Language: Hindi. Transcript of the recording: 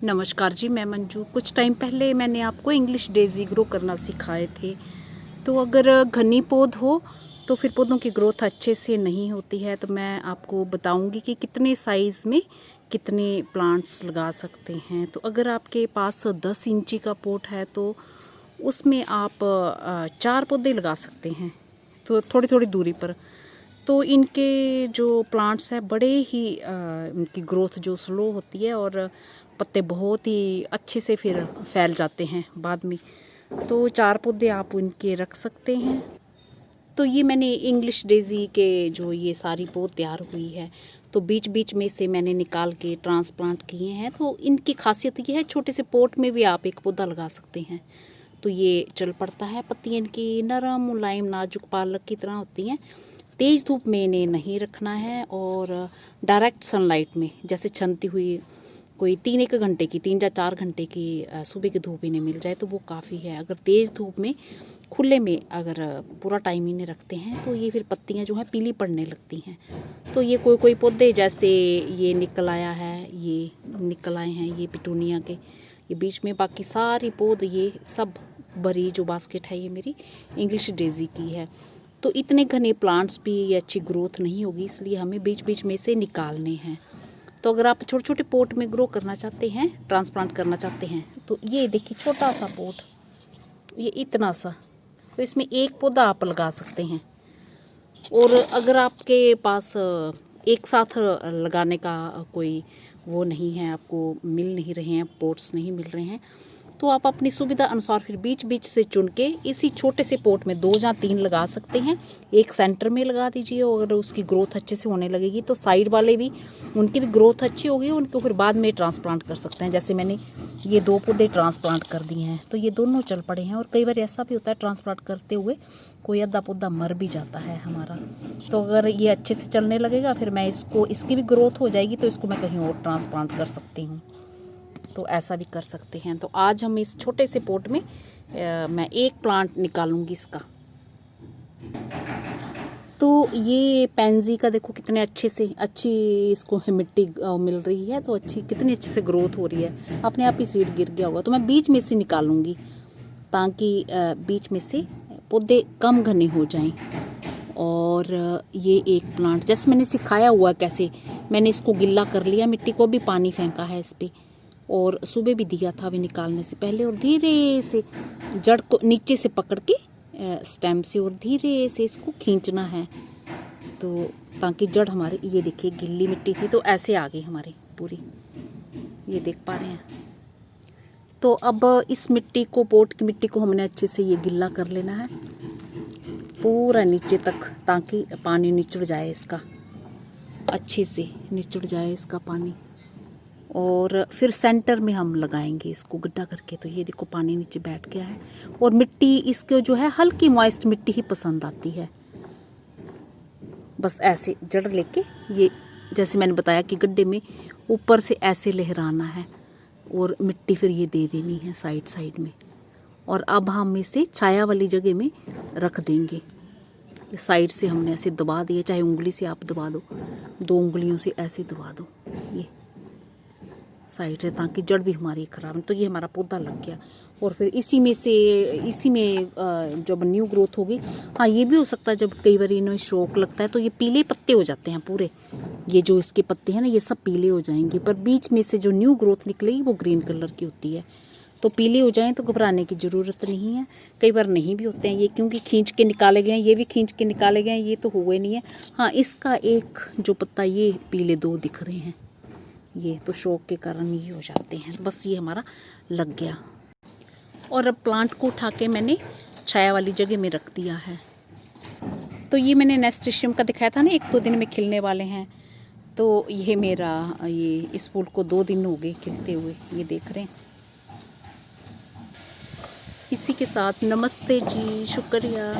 नमस्कार जी, मैं मंजू। कुछ टाइम पहले मैंने आपको इंग्लिश डेज़ी ग्रो करना सिखाए थे। तो अगर घनी पौध हो तो फिर पौधों की ग्रोथ अच्छे से नहीं होती है। तो मैं आपको बताऊंगी कि कितने साइज़ में कितने प्लांट्स लगा सकते हैं। तो अगर आपके पास 10 इंची का पॉट है तो उसमें आप 4 पौधे लगा सकते हैं, तो थोड़ी थोड़ी दूरी पर। तो इनके जो प्लांट्स हैं बड़े ही इनकी ग्रोथ जो स्लो होती है और पत्ते बहुत ही अच्छे से फिर फैल जाते हैं बाद में। तो 4 पौधे आप इनके रख सकते हैं। तो ये मैंने इंग्लिश डेज़ी के जो ये सारी पौध तैयार हुई है, तो बीच बीच में से मैंने निकाल के ट्रांसप्लांट किए हैं। तो इनकी खासियत ये है, छोटे से पॉट में भी आप एक पौधा लगा सकते हैं तो ये चल पड़ता है। पत्तियाँ इनकी नरम मुलायम नाजुक पालक की तरह होती हैं। तेज़ धूप में इन्हें नहीं रखना है और डायरेक्ट सनलाइट में, जैसे छनती हुई कोई 3-1 घंटे की, 3 या 4 घंटे की सुबह की धूप इन्हें मिल जाए तो वो काफ़ी है। अगर तेज़ धूप में खुले में अगर पूरा टाइम इन्हें रखते हैं तो ये फिर पत्तियां जो हैं पीली पड़ने लगती हैं। तो ये कोई कोई पौधे जैसे ये निकल आया है, ये निकल आए हैं ये पिटूनिया के, ये बीच में, बाकी सारी पौध ये सब बड़ी जो बास्केट है ये मेरी इंग्लिश डेज़ी की है। तो इतने घने प्लांट्स भी ये अच्छी ग्रोथ नहीं होगी, इसलिए हमें बीच बीच में से निकालने हैं। तो अगर आप छोटे छोटे पॉट में ग्रो करना चाहते हैं, ट्रांसप्लांट करना चाहते हैं, तो ये देखिए छोटा सा पॉट, ये इतना सा, तो इसमें एक पौधा आप लगा सकते हैं। और अगर आपके पास एक साथ लगाने का कोई वो नहीं है, आपको मिल नहीं रहे हैं, पॉट्स नहीं मिल रहे हैं, तो आप अपनी सुविधा अनुसार फिर बीच बीच से चुन के इसी छोटे से पॉट में 2 या 3 लगा सकते हैं। एक सेंटर में लगा दीजिए और अगर उसकी ग्रोथ अच्छे से होने लगेगी तो साइड वाले भी, उनकी भी ग्रोथ अच्छी होगी, उनको फिर बाद में ट्रांसप्लांट कर सकते हैं। जैसे मैंने ये 2 पौधे ट्रांसप्लांट कर दिए हैं तो ये दोनों चल पड़े हैं। और कई बार ऐसा भी होता है ट्रांसप्लांट करते हुए कोई अद्धा पौधा मर भी जाता है हमारा। तो अगर ये अच्छे से चलने लगेगा फिर मैं इसको, इसकी भी ग्रोथ हो जाएगी तो इसको मैं कहीं और ट्रांसप्लांट कर सकती हूँ। तो ऐसा भी कर सकते हैं। तो आज हम इस छोटे से पॉट में मैं एक प्लांट निकालूंगी इसका। तो ये पैंजी का देखो कितने अच्छे से अच्छी इसको मिट्टी मिल रही है, तो अच्छी कितनी अच्छे से ग्रोथ हो रही है। अपने आप ही सीड गिर गया होगा तो मैं बीच में से निकालूंगी ताकि बीच में से पौधे कम घने हो जाएं। और ये एक प्लांट जैसे मैंने सिखाया हुआ कैसे मैंने इसको गिल्ला कर लिया, मिट्टी को भी पानी फेंका है इस पर और सुबह भी दिया था अभी निकालने से पहले। और धीरे से जड़ को नीचे से पकड़ के स्टेम से और धीरे से इसको खींचना है, तो ताकि जड़ हमारे, ये देखिए गिल्ली मिट्टी थी तो ऐसे आ गई हमारी पूरी, ये देख पा रहे हैं। तो अब इस मिट्टी को, पोट की मिट्टी को हमने अच्छे से ये गिल्ला कर लेना है पूरा नीचे तक, ताकि पानी निचुड़ जाए इसका, अच्छे से निचुड़ जाए इसका पानी। और फिर सेंटर में हम लगाएंगे इसको गड्ढा करके। तो ये देखो पानी नीचे बैठ गया है और मिट्टी इसको जो है हल्की मॉइस्ट मिट्टी ही पसंद आती है। बस ऐसे जड़ लेके, ये जैसे मैंने बताया कि गड्ढे में ऊपर से ऐसे लहराना है और मिट्टी फिर ये दे देनी है साइड साइड में। और अब हम इसे छाया वाली जगह में रख देंगे। साइड से हमने ऐसे दबा दिए, चाहे उंगली से आप दबा दो, 2 उंगलियों से ऐसे दबा दो, ये साइड है ताकि जड़ भी हमारी खराब है। तो ये हमारा पौधा लग गया और फिर इसी में जब न्यू ग्रोथ होगी, हाँ ये भी हो सकता है जब कई बार इन्हें शौक लगता है तो ये पीले पत्ते हो जाते हैं पूरे, ये जो इसके पत्ते हैं ना ये सब पीले हो जाएंगे, पर बीच में से जो न्यू ग्रोथ निकलेगी वो ग्रीन कलर की होती है। तो पीले हो जाएं तो घबराने की ज़रूरत नहीं है। कई बार नहीं भी होते हैं ये, क्योंकि खींच के निकाले गए हैं, ये भी खींच के निकाले गए हैं, ये तो हुए नहीं है। हाँ इसका एक जो पत्ता ये पीले 2 दिख रहे हैं, ये तो शौक के कारण ये हो जाते हैं। बस ये हमारा लग गया। और अब प्लांट को उठा के मैंने छाया वाली जगह में रख दिया है। तो ये मैंने नेस्टेशियम का दिखाया था ना, 1-2 दिन में खिलने वाले हैं। तो ये मेरा, ये इस फूल को 2 दिन हो गए खिलते हुए, ये देख रहे हैं। इसी के साथ नमस्ते जी, शुक्रिया।